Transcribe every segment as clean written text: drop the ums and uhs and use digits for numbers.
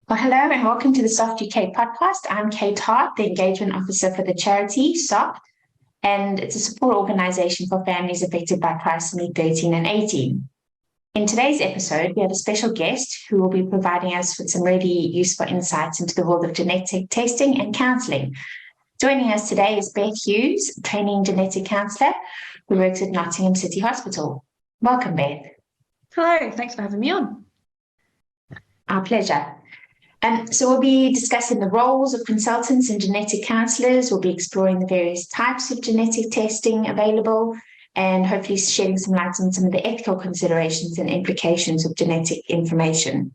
Well, hello and welcome to the Soft UK podcast. I'm Kate Hart, the Engagement Officer for the charity Soft, and it's a support organisation for families affected by trisomy 13 and 18. In today's episode, we have a special guest who will be providing us with some really useful insights into the world of genetic testing and counselling. Joining us today is Beth Hughes, Trainee genetic counsellor who works at Nottingham City Hospital. Welcome, Beth. Hello, thanks for having me on. Our pleasure. So we'll be discussing the roles of consultants and genetic counsellors. We'll be exploring the various types of genetic testing available and hopefully shedding some light on some of the ethical considerations and implications of genetic information.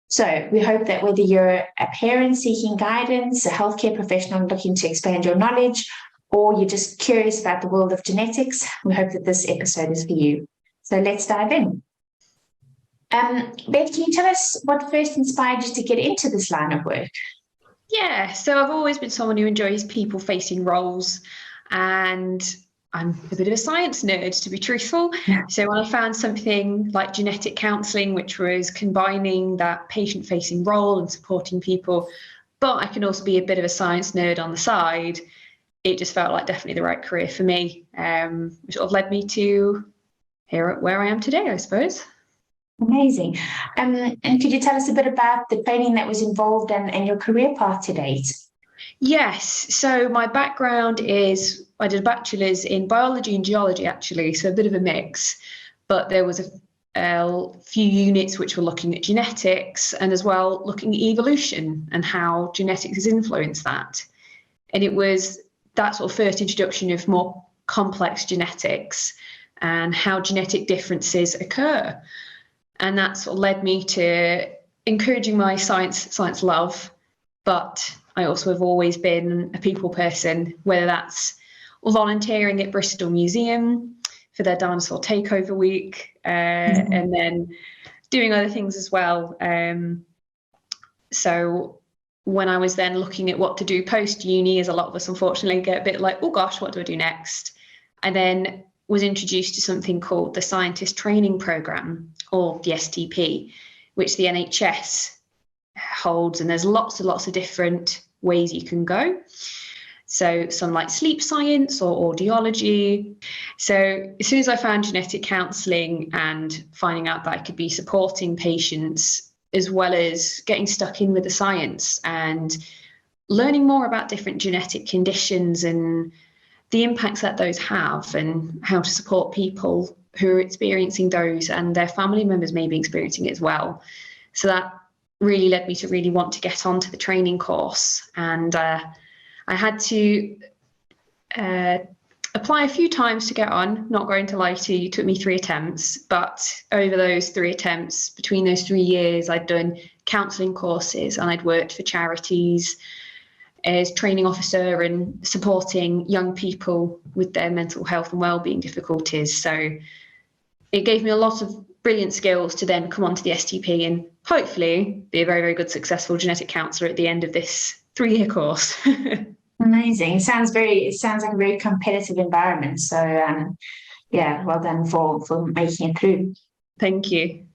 So we hope that whether you're a parent seeking guidance, a healthcare professional looking to expand your knowledge, or you're just curious about the world of genetics, we hope that this episode is for you. So let's dive in. Beth, can you tell us what first inspired you to get into this line of work? Yeah, so I've always been someone who enjoys people-facing roles, and I'm a bit of a science nerd, to be truthful. Yeah. So when I found something like genetic counselling, which was combining that patient-facing role and supporting people, but I can also be a bit of a science nerd on the side, it just felt like definitely the right career for me, which sort of led me to where I am today, I suppose. Amazing. And could you tell us a bit about the training that was involved and your career path to date? Yes, so my background is I did a bachelor's in biology and geology, actually, so a bit of a mix, but there was a few units which were looking at genetics and as well looking at evolution and how genetics has influenced that. And it was that sort of first introduction of more complex genetics and how genetic differences occur. And that sort of led me to encouraging my science love, but I also have always been a people person, whether that's volunteering at Bristol Museum for their dinosaur takeover week, and then doing other things as well. So when I was then looking at what to do post-uni, as a lot of us unfortunately get a bit like, oh gosh, what do I do next? I then was introduced to something called the Scientist Training Programme, or the STP, which the NHS holds, and there's lots and lots of different ways you can go. So some like sleep science or audiology. So as soon as I found genetic counselling and finding out that I could be supporting patients as well as getting stuck in with the science and learning more about different genetic conditions and the impacts that those have and how to support people who are experiencing those and their family members may be experiencing it as well. So that really led me to really want to get onto the training course. And I had to apply a few times to get on, not going to lie to you, it took me 3 attempts. But over those 3 attempts, between those 3 years, I'd done counselling courses and I'd worked for charities as training officer and supporting young people with their mental health and wellbeing difficulties. So it gave me a lot of brilliant skills to then come onto the STP and hopefully be a very, very good successful genetic counsellor at the end of this 3-year course. Amazing. It sounds like a very competitive environment. So yeah, well done for making it through. Thank you.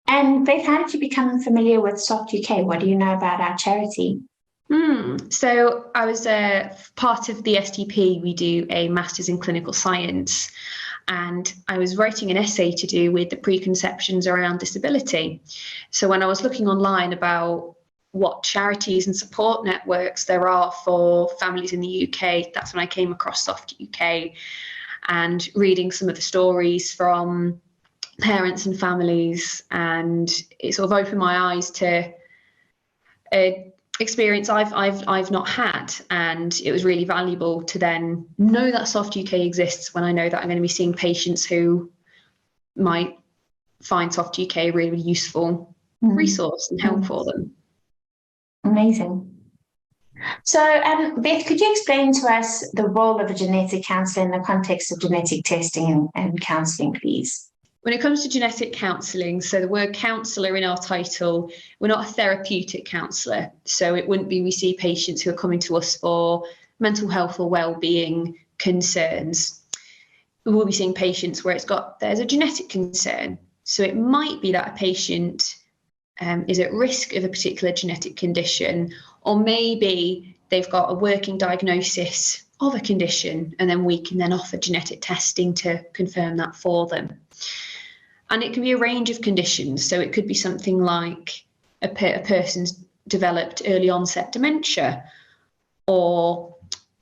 And Beth, how did you become familiar with Soft UK? What do you know about our charity? So I was part of the STP. We do a Masters in Clinical Science, and I was writing an essay to do with the preconceptions around disability. So when I was looking online about what charities and support networks there are for families in the UK, that's when I came across Soft UK and reading some of the stories from parents and families, and it sort of opened my eyes to experience I've not had, and it was really valuable to then know that Soft UK exists when I know that I'm going to be seeing patients who might find Soft UK a really, really useful resource and help for them. Amazing. So Beth, could you explain to us the role of a genetic counsellor in the context of genetic testing and counselling, please? When it comes to genetic counselling, so the word counsellor in our title, we're not a therapeutic counsellor. So it wouldn't be we see patients who are coming to us for mental health or wellbeing concerns. We will be seeing patients where there's a genetic concern. So it might be that a patient is at risk of a particular genetic condition, or maybe they've got a working diagnosis of a condition, and then we can then offer genetic testing to confirm that for them. And it can be a range of conditions. So it could be something like a person's developed early onset dementia, or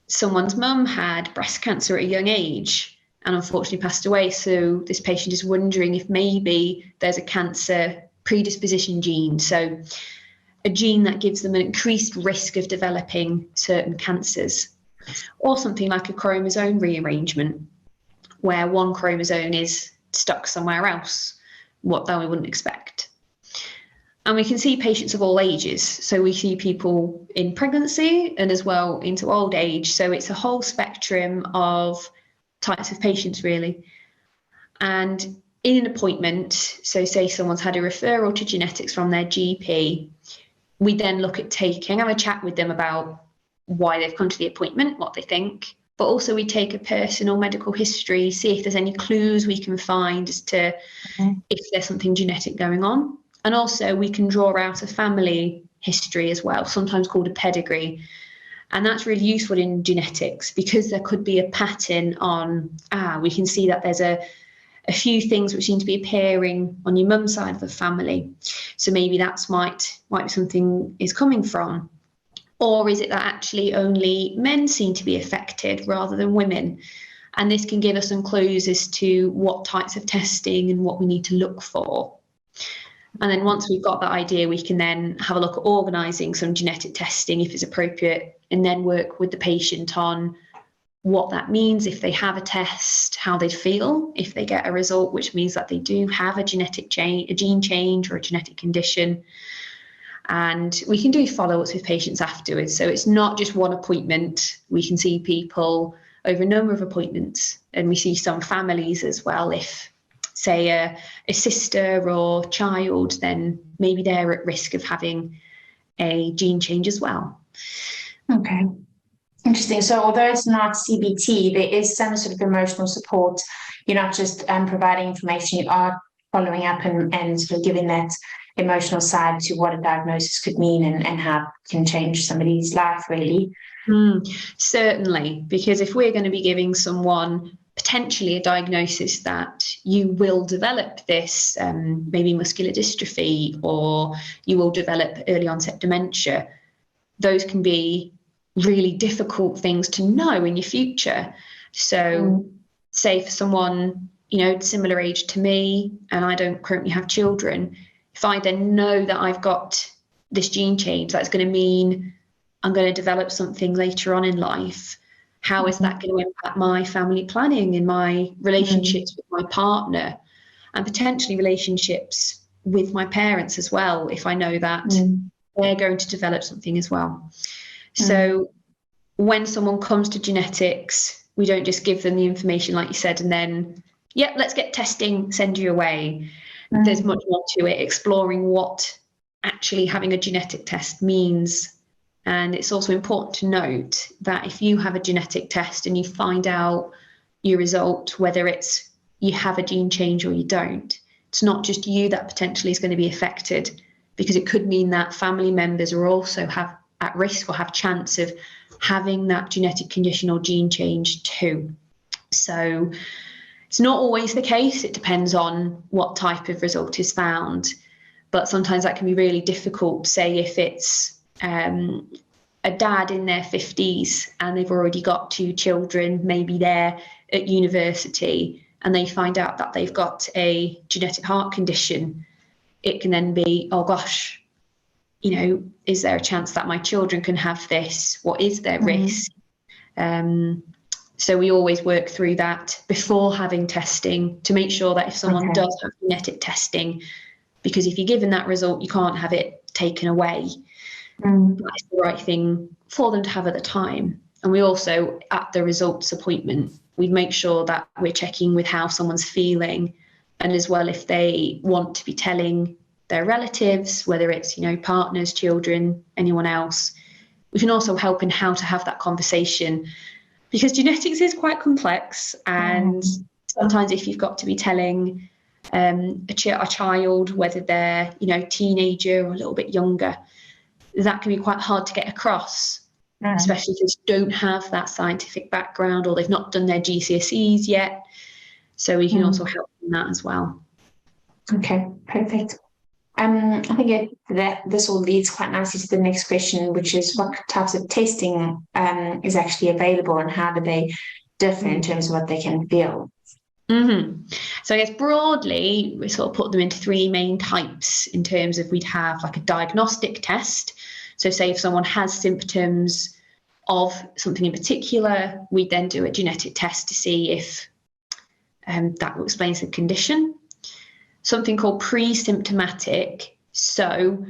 someone's mum had breast cancer at a young age and unfortunately passed away. So this patient is wondering if maybe there's a cancer predisposition gene. So a gene that gives them an increased risk of developing certain cancers, or something like a chromosome rearrangement, where one chromosome is stuck somewhere else, what that we wouldn't expect. And we can see patients of all ages. So we see people in pregnancy and as well into old age. So it's a whole spectrum of types of patients, really. And in an appointment, so say someone's had a referral to genetics from their GP, we then look at have a chat with them about why they've come to the appointment, what they think, but also we take a personal medical history, see if there's any clues we can find as to if there's something genetic going on. And also we can draw out a family history as well, sometimes called a pedigree. And that's really useful in genetics because there could be a pattern on, we can see that there's a few things which seem to be appearing on your mum's side of the family. So maybe that's might be something is coming from. Or is it that actually only men seem to be affected rather than women? And this can give us some clues as to what types of testing and what we need to look for. And then once we've got that idea, we can then have a look at organising some genetic testing if it's appropriate, and then work with the patient on what that means if they have a test, how they feel if they get a result, which means that they do have a genetic change, a gene change or a genetic condition. And we can do follow-ups with patients afterwards. So it's not just one appointment. We can see people over a number of appointments, and we see some families as well. If, say, a sister or child, then maybe they're at risk of having a gene change as well. Okay. Interesting. So although it's not CBT, there is some sort of emotional support. You're not just providing information, you are following up and sort of giving that emotional side to what a diagnosis could mean and how it can change somebody's life, really. Certainly, because if we're going to be giving someone potentially a diagnosis that you will develop this, maybe muscular dystrophy, or you will develop early onset dementia, those can be really difficult things to know in your future. So say for someone, similar age to me, and I don't currently have children, if I then know that I've got this gene change, that's going to mean I'm going to develop something later on in life. How is that going to impact my family planning and my relationships with my partner, and potentially relationships with my parents as well, if I know that they're going to develop something as well. So when someone comes to genetics, we don't just give them the information, like you said, and then, let's get testing, send you away. There's much more to it, exploring what actually having a genetic test means. And it's also important to note that if you have a genetic test and you find out your result, whether it's you have a gene change or you don't, it's not just you that potentially is going to be affected, because it could mean that family members are also at risk or have chance of having that genetic condition or gene change too. So it's not always the case. It depends on what type of result is found. But sometimes that can be really difficult. Say if it's a dad in their 50s and they've already got 2 children, maybe they're at university and they find out that they've got a genetic heart condition, it can then be, oh gosh, is there a chance that my children can have this? What is their risk? So we always work through that before having testing to make sure that if someone does have genetic testing, because if you're given that result, you can't have it taken away. That's the right thing for them to have at the time. And we also, at the results appointment, we make sure that we're checking with how someone's feeling, and as well if they want to be telling their relatives, whether it's partners, children, anyone else. We can also help in how to have that conversation, because genetics is quite complex, and sometimes if you've got to be telling a child, whether they're, teenager or a little bit younger, that can be quite hard to get across, especially if they don't have that scientific background or they've not done their GCSEs yet. So we can also help in that as well. Okay, perfect. I think that this all leads quite nicely to the next question, which is what types of testing is actually available and how do they differ in terms of what they can feel? So I guess broadly, we sort of put them into three main types in terms of we'd have like a diagnostic test. So say if someone has symptoms of something in particular, we'd then do a genetic test to see if that explains the condition. Something called pre-symptomatic. So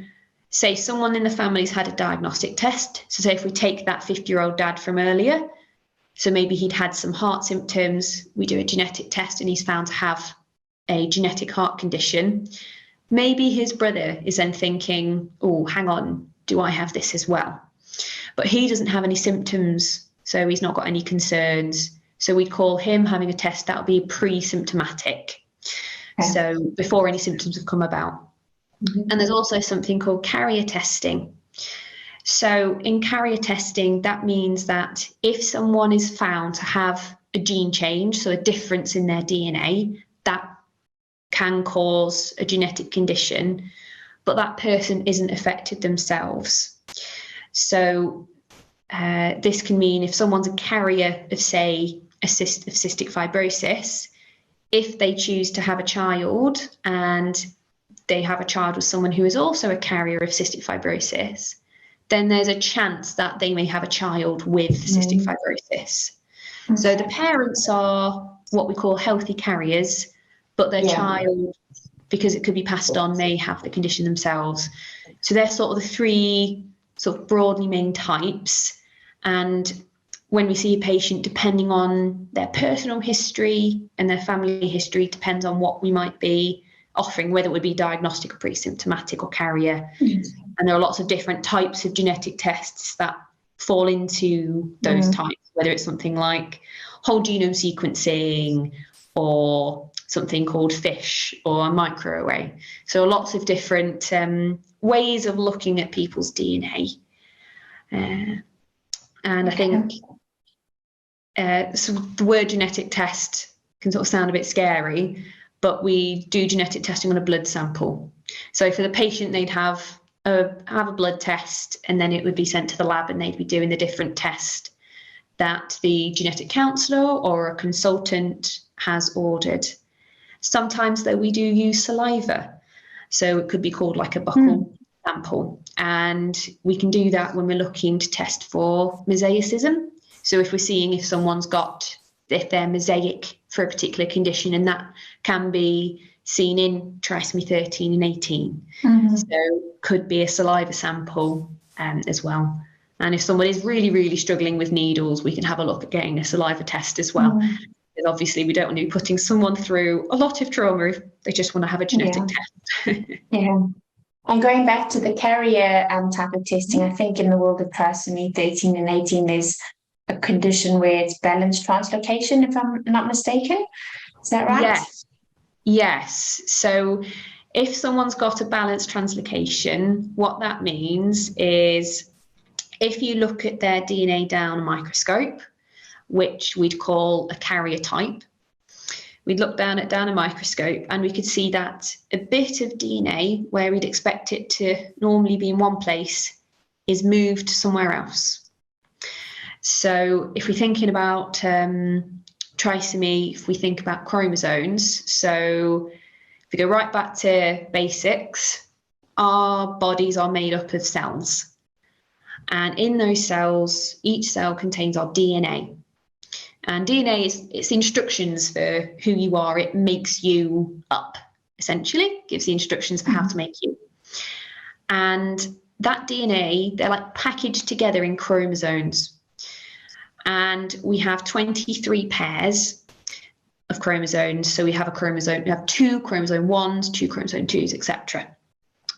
say someone in the family's had a diagnostic test. So say if we take that 50-year-old dad from earlier, so maybe he'd had some heart symptoms, we do a genetic test and he's found to have a genetic heart condition. Maybe his brother is then thinking, oh, hang on, do I have this as well? But he doesn't have any symptoms, so he's not got any concerns. So we'd call him having a test that would be pre-symptomatic. Okay. So before any symptoms have come about. And there's also something called carrier testing. So in carrier testing, that means that if someone is found to have a gene change, so a difference in their DNA, that can cause a genetic condition, but that person isn't affected themselves. So this can mean if someone's a carrier of, say, of cystic fibrosis, if they choose to have a child and they have a child with someone who is also a carrier of cystic fibrosis, then there's a chance that they may have a child with cystic fibrosis. So the parents are what we call healthy carriers, but their child, because it could be passed on, may have the condition themselves. So they're sort of the three sort of broadly main types. And when we see a patient, depending on their personal history and their family history, depends on what we might be offering, whether it would be diagnostic or pre-symptomatic or carrier. And there are lots of different types of genetic tests that fall into those types, whether it's something like whole genome sequencing or something called FISH or a microarray. So lots of different ways of looking at people's DNA. And I think so the word genetic test can sort of sound a bit scary, but we do genetic testing on a blood sample. So for the patient, they'd have a blood test, and then it would be sent to the lab and they'd be doing the different test that the genetic counsellor or a consultant has ordered. Sometimes, though, we do use saliva. So it could be called like a buccal sample. And we can do that when we're looking to test for mosaicism. So if we're seeing if they're mosaic for a particular condition, and that can be seen in trisomy 13 and 18. So could be a saliva sample as well. And if someone is really, really struggling with needles, we can have a look at getting a saliva test as well. Because obviously we don't want to be putting someone through a lot of trauma if they just want to have a genetic test. And going back to the carrier type of testing, I think in the world of trisomy 13 and 18, there's a condition where it's balanced translocation, if I'm not mistaken. Is that right? Yes. So if someone's got a balanced translocation, what that means is if you look at their DNA down a microscope, which we'd call a carrier type, we'd look down a microscope and we could see that a bit of DNA where we'd expect it to normally be in one place is moved somewhere else. So if we're thinking about trisomy, if we think about chromosomes, so if we go right back to basics, our bodies are made up of cells. And in those cells, each cell contains our DNA. And DNA it's instructions for who you are. It makes you up, essentially, gives the instructions for how to make you. And that DNA, they're like packaged together in chromosomes. And we have 23 pairs of chromosomes. So we have two chromosome 1s, two chromosome 2s, etc.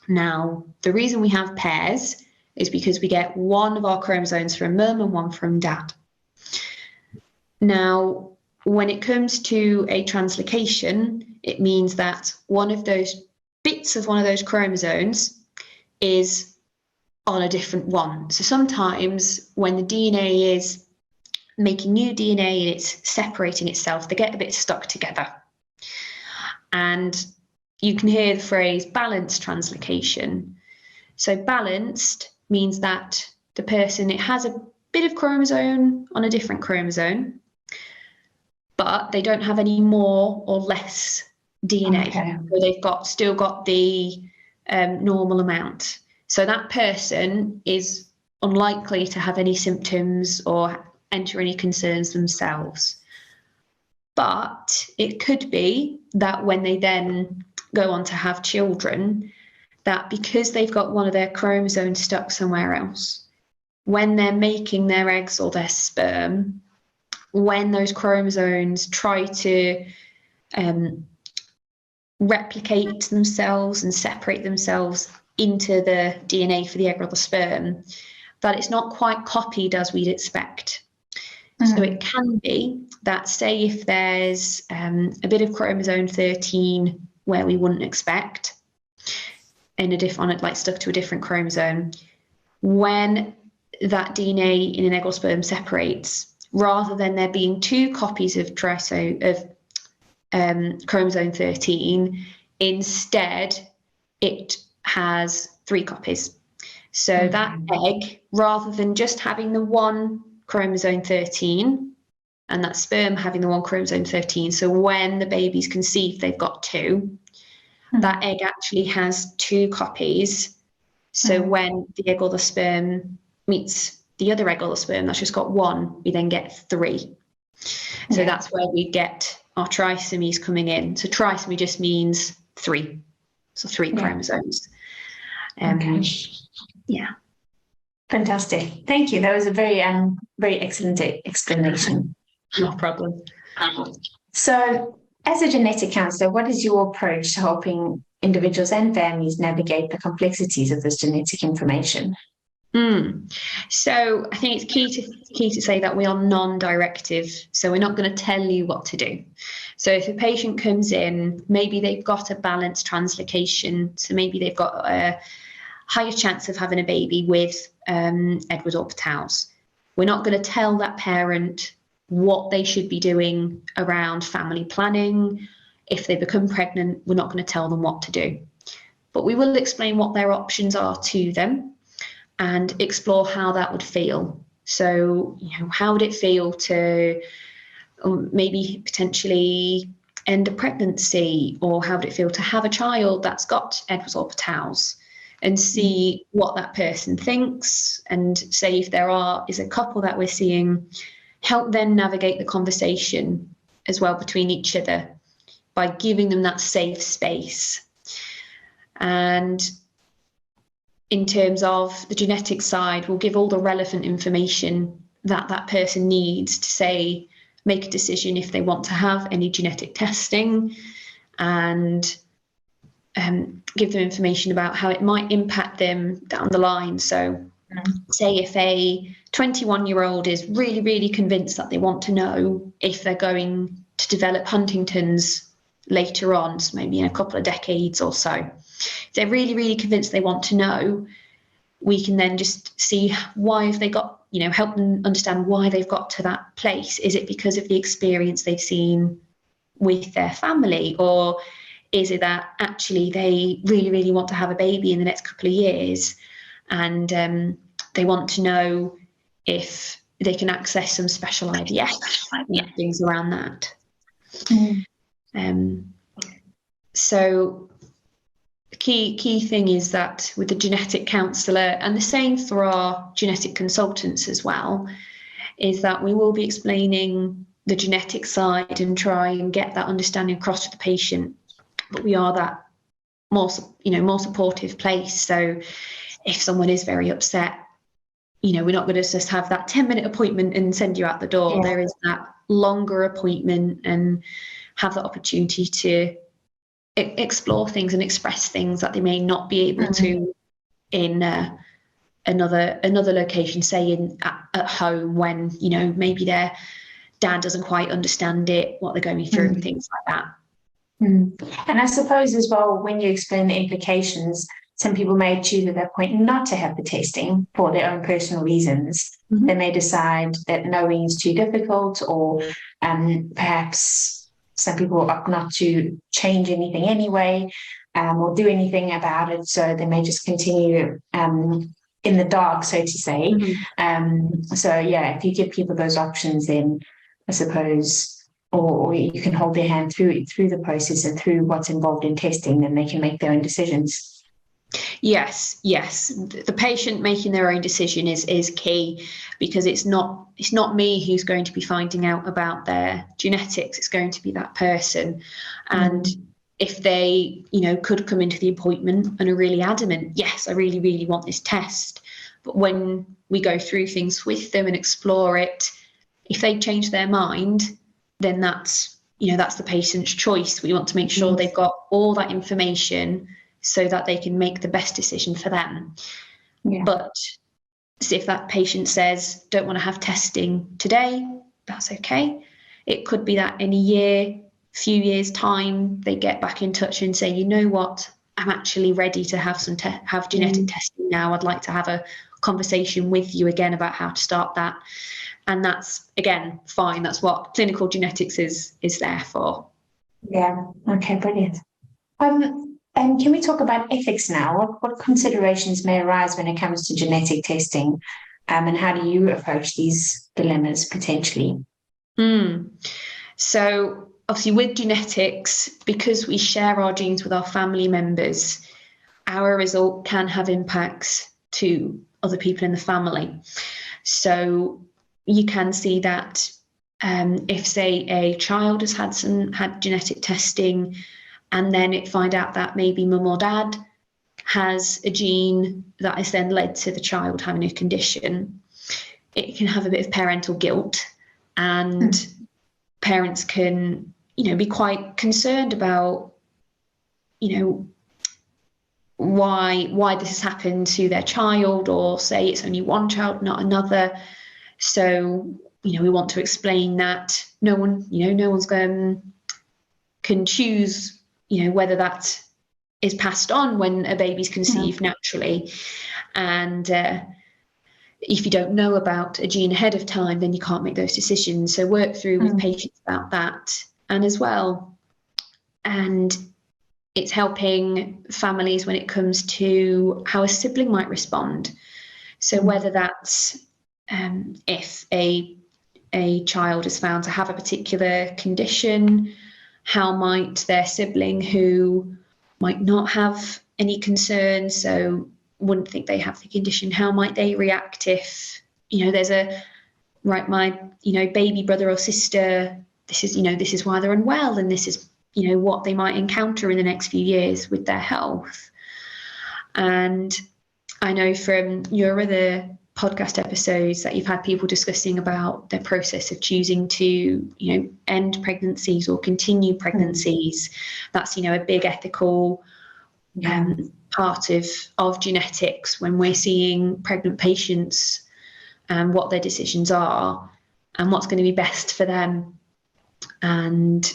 Now, the reason we have pairs is because we get one of our chromosomes from mum and one from dad. Now, when it comes to a translocation, it means that one of those bits of one of those chromosomes is on a different one. So sometimes when the DNA is making new DNA and it's separating itself, they get a bit stuck together. And you can hear the phrase balanced translocation. So balanced means that the person, it has a bit of chromosome on a different chromosome, but they don't have any more or less DNA. Okay. So they've still got the normal amount. So that person is unlikely to have any symptoms or enter any concerns themselves. But it could be that when they then go on to have children, that because they've got one of their chromosomes stuck somewhere else, when they're making their eggs or their sperm, when those chromosomes try to replicate themselves and separate themselves into the DNA for the egg or the sperm, that it's not quite copied as we'd expect. So it can be that, say, if there's a bit of chromosome 13 where we wouldn't expect, like stuck to a different chromosome, when that DNA in an egg or sperm separates, rather than there being 2 copies of chromosome 13, instead it has 3 copies. So that egg, rather than just having the one chromosome 13 and that sperm having the one chromosome 13, so when the baby's conceived they've got 2, that egg actually has 2 copies. So when the egg or the sperm meets the other egg or the sperm that's just got 1, we then get 3. So that's where we get our trisomies coming in. So trisomy just means 3, so 3 chromosomes. Yeah. Fantastic. Thank you. That was a very excellent explanation. No problem. So, as a genetic counselor, what is your approach to helping individuals and families navigate the complexities of this genetic information? So I think it's key to say that we are non-directive. So we're not going to tell you what to do. So if a patient comes in, maybe they've got a balanced translocation, so maybe they've got a higher chance of having a baby with Edwards or Patals. We're not going to tell that parent what they should be doing around family planning. If they become pregnant, we're not going to tell them what to do. But we will explain what their options are to them and explore how that would feel. So, how would it feel to maybe potentially end a pregnancy, or how would it feel to have a child that's got Edwards or Patals? And see what that person thinks, and say if there is a couple that we're seeing, help them navigate the conversation as well between each other by giving them that safe space. And in terms of the genetic side, we'll give all the relevant information that that person needs to, say, make a decision if they want to have any genetic testing, and give them information about how it might impact them down the line. So say if a 21-year-old is really, really convinced that they want to know if they're going to develop Huntington's later on, so maybe in a couple of decades or so, if they're really, really convinced they want to know, we can then just see why have they got, help them understand why they've got to that place. Is it because of the experience they've seen with their family, or is it that actually they really, really want to have a baby in the next couple of years, and they want to know if they can access some special IVF and things around that. So the key thing is that with the genetic counsellor, and the same for our genetic consultants as well, is that we will be explaining the genetic side and try and get that understanding across to the patient. But we are that more supportive place. So if someone is very upset, we're not going to just have that 10-minute appointment and send you out the door. Yeah. There is that longer appointment, and have the opportunity to explore things and express things that they may not be able to in another location, say at home, when maybe they're dad doesn't quite understand it, what they're going through, and things like that. And I suppose as well, when you explain the implications, some people may choose at that point not to have the testing for their own personal reasons. They may decide that knowing is too difficult, or perhaps some people opt not to change anything anyway, or do anything about it. So they may just continue in the dark, so to say. So yeah, if you give people those options, then I suppose, or you can hold their hand through the process and through what's involved in testing, then they can make their own decisions. Yes. The patient making their own decision is key, because it's not me who's going to be finding out about their genetics. It's going to be that person. And if they, could come into the appointment and are really adamant, yes, I really, really want this test. But when we go through things with them and explore it, if they change their mind, then that's the patient's choice. We want to make sure they've got all that information so that they can make the best decision for them. But if that patient says, don't want to have testing today, that's okay. It could be that in a few years time, they get back in touch and say, you know what, I'm actually ready to have have genetic testing now. I'd like to have a conversation with you again about how to start that. And that's, again, fine. That's what clinical genetics is there for. Yeah. Okay, brilliant. And can we talk about ethics now? What considerations may arise when it comes to genetic testing? And how do you approach these dilemmas potentially? So obviously with genetics, because we share our genes with our family members, our result can have impacts to other people in the family. So you can see that if, say, a child has had genetic testing, and then it find out that maybe mum or dad has a gene that has then led to the child having a condition, it can have a bit of parental guilt, and parents can, be quite concerned about, why this has happened to their child, or say it's only one child, not another. So, we want to explain that no one's can choose, whether that is passed on when a baby's conceived naturally. And if you don't know about a gene ahead of time, then you can't make those decisions. So work through with patients about that. And as well, and it's helping families when it comes to how a sibling might respond. So whether that's if a child is found to have a particular condition, how might their sibling who might not have any concerns, so wouldn't think they have the condition, how might they react if, there's my baby brother or sister, this is why they're unwell, and this is, what they might encounter in the next few years with their health. And I know from your other podcast episodes that you've had people discussing about their process of choosing to, end pregnancies or continue pregnancies. That's, a big ethical part of genetics when we're seeing pregnant patients and what their decisions are and what's going to be best for them. And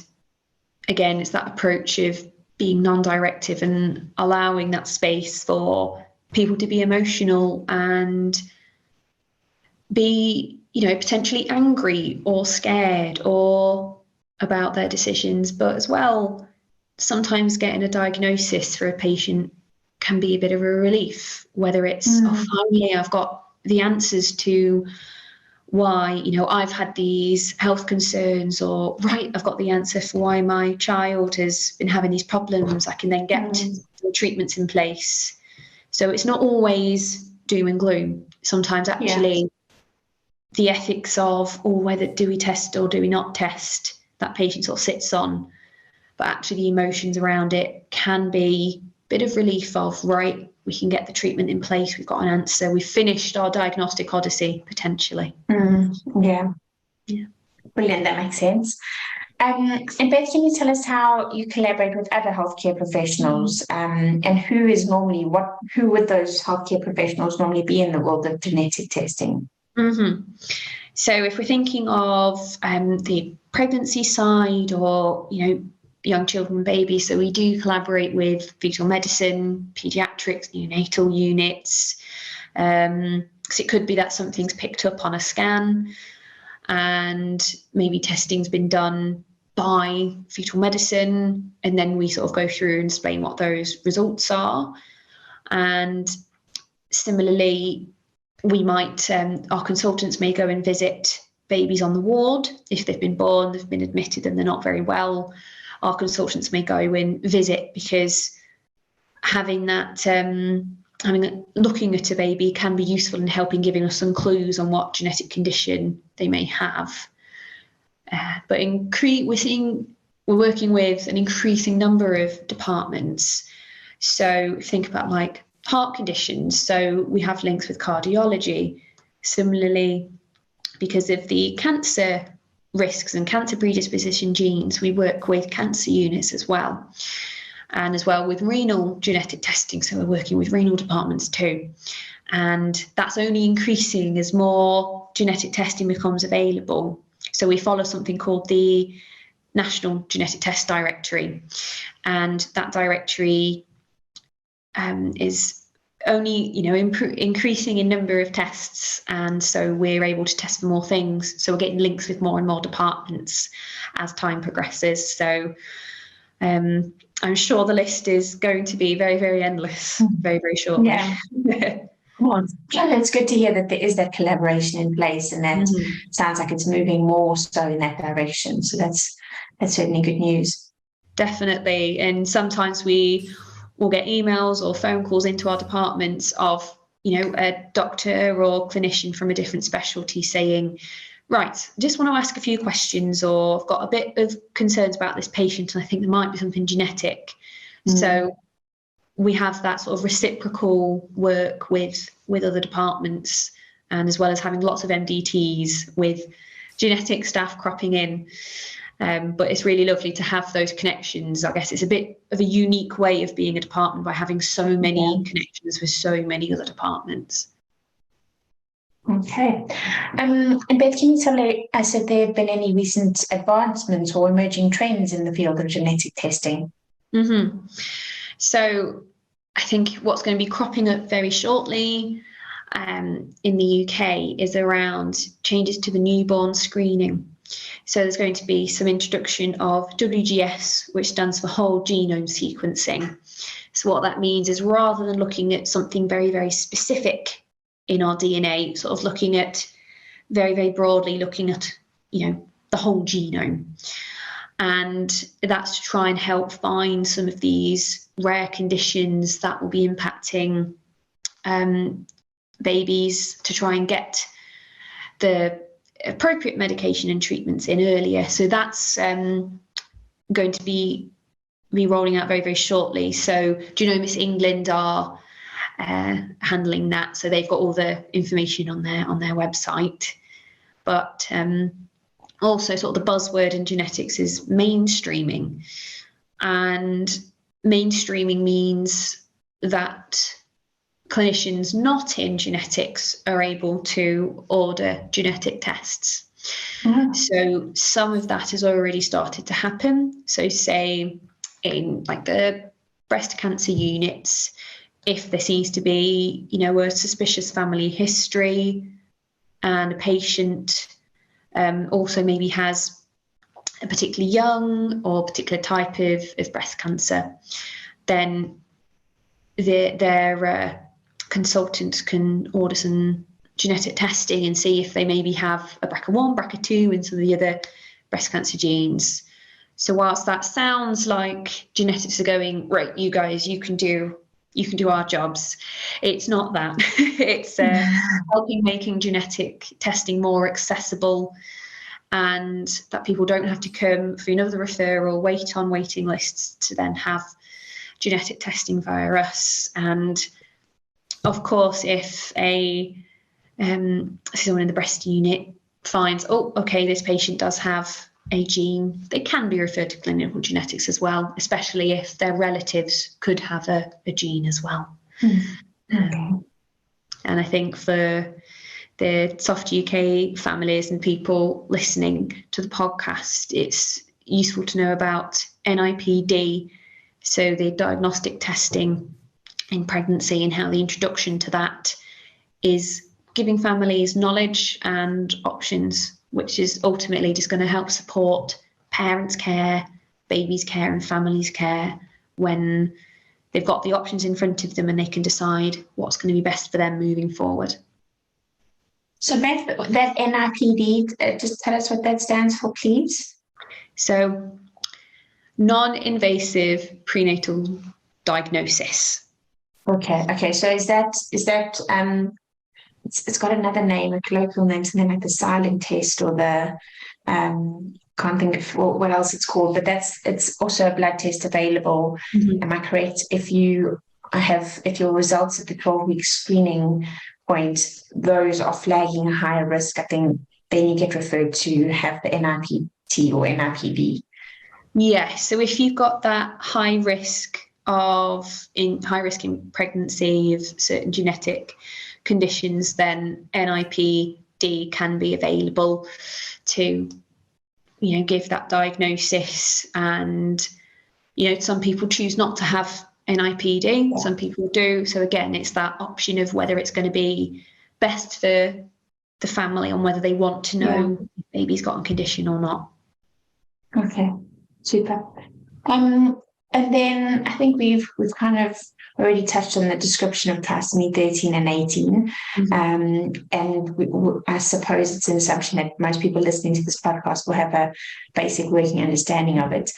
again, it's that approach of being non-directive and allowing that space for people to be emotional and be, potentially angry or scared or about their decisions. But as well, sometimes getting a diagnosis for a patient can be a bit of a relief, whether it's, finally, I've got the answers to why, I've had these health concerns, or I've got the answer for why my child has been having these problems. I can then get the treatments in place. So it's not always doom and gloom. Sometimes actually the ethics of, whether do we test or do we not test, that patient sort of sits on. But actually the emotions around it can be a bit of relief of, we can get the treatment in place, we've got an answer, we've finished our diagnostic odyssey, potentially. Yeah. Brilliant, that makes sense. And Beth, can you tell us how you collaborate with other healthcare professionals, and who would those healthcare professionals normally be in the world of genetic testing? So if we're thinking of the pregnancy side, or, you know, young children and babies, so we do collaborate with fetal medicine, paediatrics, neonatal units. So it could be that something's picked up on a scan and maybe testing's been done by fetal medicine, and then we sort of go through and explain what those results are. And similarly, we might, our consultants may go and visit babies on the ward. If they've been born, they've been admitted and they're not very well, our consultants may go and visit, because having that, looking at a baby can be useful in helping giving us some clues on what genetic condition they may have. But we're working with an increasing number of departments. So think about like heart conditions. So we have links with cardiology. Similarly, because of the cancer risks and cancer predisposition genes, we work with cancer units as well. And as well with renal genetic testing. So we're working with renal departments too. And that's only increasing as more genetic testing becomes available. So we follow something called the National Genetic Test Directory. And that directory is only, increasing in number of tests. And so we're able to test for more things. So we're getting links with more and more departments as time progresses. So I'm sure the list is going to be very, very endless, very, very shortly. Yeah. Well, it's good to hear that there is that collaboration in place, and that sounds like it's moving more so in that direction. So that's certainly good news. Definitely. And sometimes we will get emails or phone calls into our departments of, a doctor or clinician from a different specialty saying, right, just want to ask a few questions, or I've got a bit of concerns about this patient and I think there might be something genetic. So we have that sort of reciprocal work with other departments, and as well as having lots of MDTs with genetic staff cropping in. But it's really lovely to have those connections. I guess it's a bit of a unique way of being a department by having so many connections with so many other departments. Okay. And Beth, can you tell us if there have been any recent advancements or emerging trends in the field of genetic testing? So I think what's going to be cropping up very shortly in the UK is around changes to the newborn screening. So there's going to be some introduction of WGS, which stands for whole genome sequencing. So what that means is, rather than looking at something very, very specific in our DNA, sort of looking at very, very broadly, looking at, the whole genome. And that's to try and help find some of these rare conditions that will be impacting babies, to try and get the appropriate medication and treatments in earlier. So that's going to be rolling out very, very shortly. So Genomics England are handling that. So they've got all the information on their website. But also sort of the buzzword in genetics is mainstreaming. And mainstreaming means that clinicians not in genetics are able to order genetic tests. So some of that has already started to happen. So say in like the breast cancer units, if there seems to be, a suspicious family history, and a patient also maybe has a particularly young or particular type of breast cancer, then their consultants can order some genetic testing and see if they maybe have a BRCA1, BRCA2, and some of the other breast cancer genes. So whilst that sounds like genetics are going, right, you guys, you can do our jobs, it's not that. It's helping making genetic testing more accessible, and that people don't have to come for another referral, wait on waiting lists to then have genetic testing via us. And of course, if someone in the breast unit finds, oh, okay, this patient does have a gene, they can be referred to clinical genetics as well, especially if their relatives could have a gene as well. And I think for the Soft UK families and people listening to the podcast, it's useful to know about NIPD, so the diagnostic testing in pregnancy, and how the introduction to that is giving families knowledge and options, which is ultimately just going to help support parents' care, babies' care and families' care when they've got the options in front of them and they can decide what's going to be best for them moving forward. So Beth, that NIPD, just tell us what that stands for, please. So non-invasive prenatal diagnosis. Okay. So is that it's got another name, a colloquial name, something like the silent test, or the can't think of what else it's called, but it's also a blood test available. Mm-hmm. Am I correct? If your results at the 12-week screening point, those are flagging a higher risk, I think then you get referred to have the NIPT or NIPD. Yeah, so if you've got that high risk in pregnancy of certain genetic conditions, then NIPD can be available to, give that diagnosis. And, some people choose not to have NIPD, Yeah. Some people do. So again, it's that option of whether it's going to be best for the family on whether they want to know if baby's got a condition or not. Okay, super. And then I think we've kind of already touched on the description of trisomy 13 and 18. Mm-hmm. And I suppose it's an assumption that most people listening to this podcast will have a basic working understanding of it.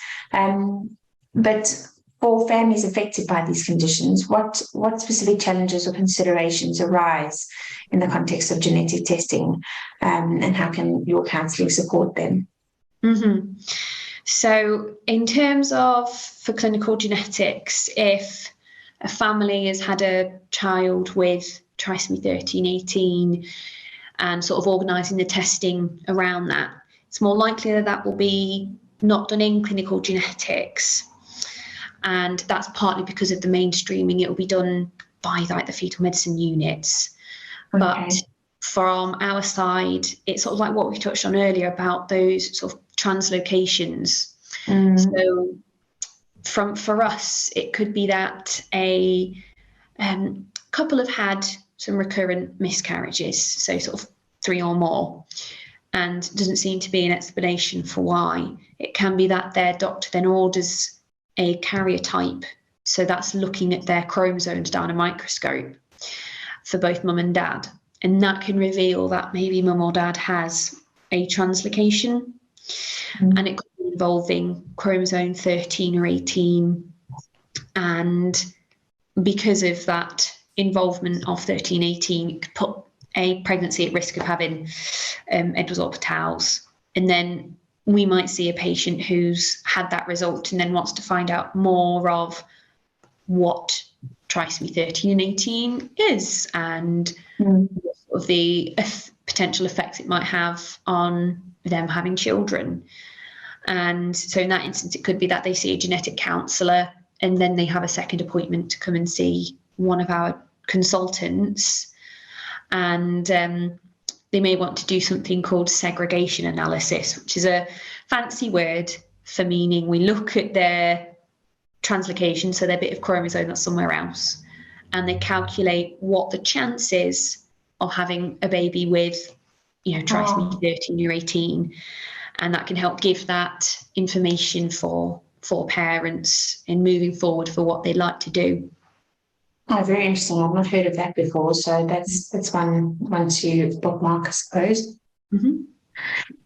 But for families affected by these conditions, what specific challenges or considerations arise in the context of genetic testing, and how can your counselling support them? Mm-hmm. So in terms of for clinical genetics, if a family has had a child with trisomy 13, 18 and sort of organising the testing around that, it's more likely that will be not done in clinical genetics. And that's partly because of the mainstreaming. It will be done by the fetal medicine units. Okay. But from our side, it's sort of like what we touched on earlier about those sort of translocations. So for us, it could be that a couple have had some recurrent miscarriages, so sort of 3 or more, and doesn't seem to be an explanation for why. It can be that their doctor then orders a karyotype, so that's looking at their chromosomes down a microscope for both mum and dad, and that can reveal that maybe mum or dad has a translocation. And it could be involving chromosome 13 or 18, and because of that involvement of 13, 18, it could put a pregnancy at risk of having Edwards orbitals. And then we might see a patient who's had that result and then wants to find out more of what trisomy 13 and 18 is, and what of the potential effects it might have on them having children. And so in that instance, it could be that they see a genetic counsellor and then they have a second appointment to come and see one of our consultants, and they may want to do something called segregation analysis, which is a fancy word for meaning we look at their translocation, so their bit of chromosome that's somewhere else, and they calculate what the chance is of having a baby with trisomy 13 or 18, and that can help give that information for parents in moving forward for what they'd like to do. Oh, very interesting. I've not heard of that before, so that's one to bookmark, I suppose. Mm-hmm.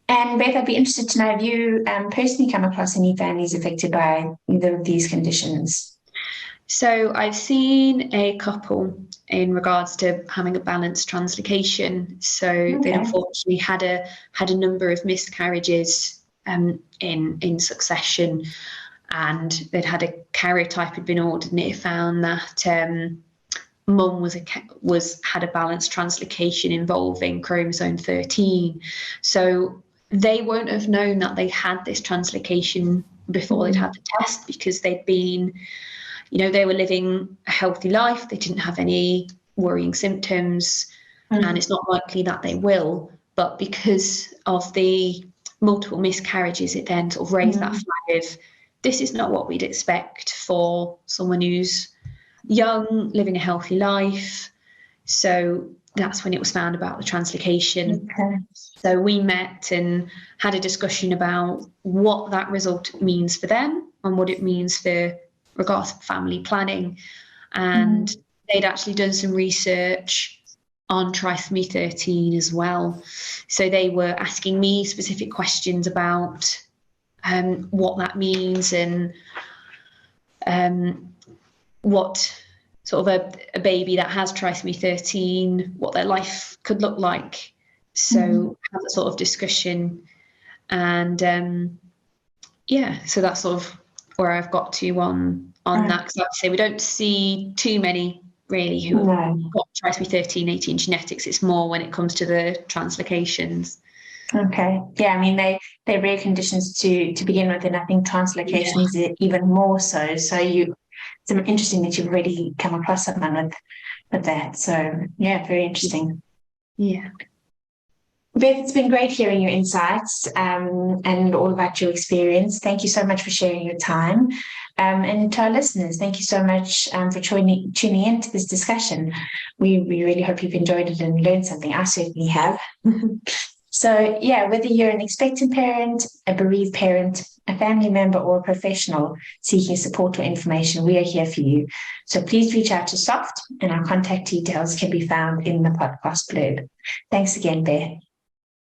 And Beth, I'd be interested to know, have you personally come across any families affected by either of these conditions? So I've seen a couple in regards to having a balanced translocation. So they unfortunately had a number of miscarriages in succession, and they'd had a karyotype had been ordered, and it found that mum had a balanced translocation involving chromosome 13. So they won't have known that they had this translocation before they'd had the test, because they'd been, they were living a healthy life. They didn't have any worrying symptoms. and it's not likely that they will. But because of the multiple miscarriages, it then sort of raised that flag of, this is not what we'd expect for someone who's young, living a healthy life. So that's when it was found about the translocation. Okay. So we met and had a discussion about what that result means for them and what it means for regards to family planning. And they'd actually done some research on trisomy 13 as well. So they were asking me specific questions about what that means and what sort of a baby that has trisomy 13, what their life could look like. So have a sort of discussion, and so that's sort of where I've got to on that. Because like I say, we don't see too many really who have got trisomy 13, 18 genetics. It's more when it comes to the translocations. Okay. Yeah, I mean they're rare conditions to begin with, and I think translocation is even more so. So it's interesting that you've already come across someone with that. So yeah, very interesting. Yeah. Beth, it's been great hearing your insights and all about your experience. Thank you so much for sharing your time. And to our listeners, thank you so much for tuning in to this discussion. We really hope you've enjoyed it and learned something. I certainly have. So, yeah, whether you're an expectant parent, a bereaved parent, a family member, or a professional seeking support or information, we are here for you. So please reach out to Soft, and our contact details can be found in the podcast blurb. Thanks again, Beth.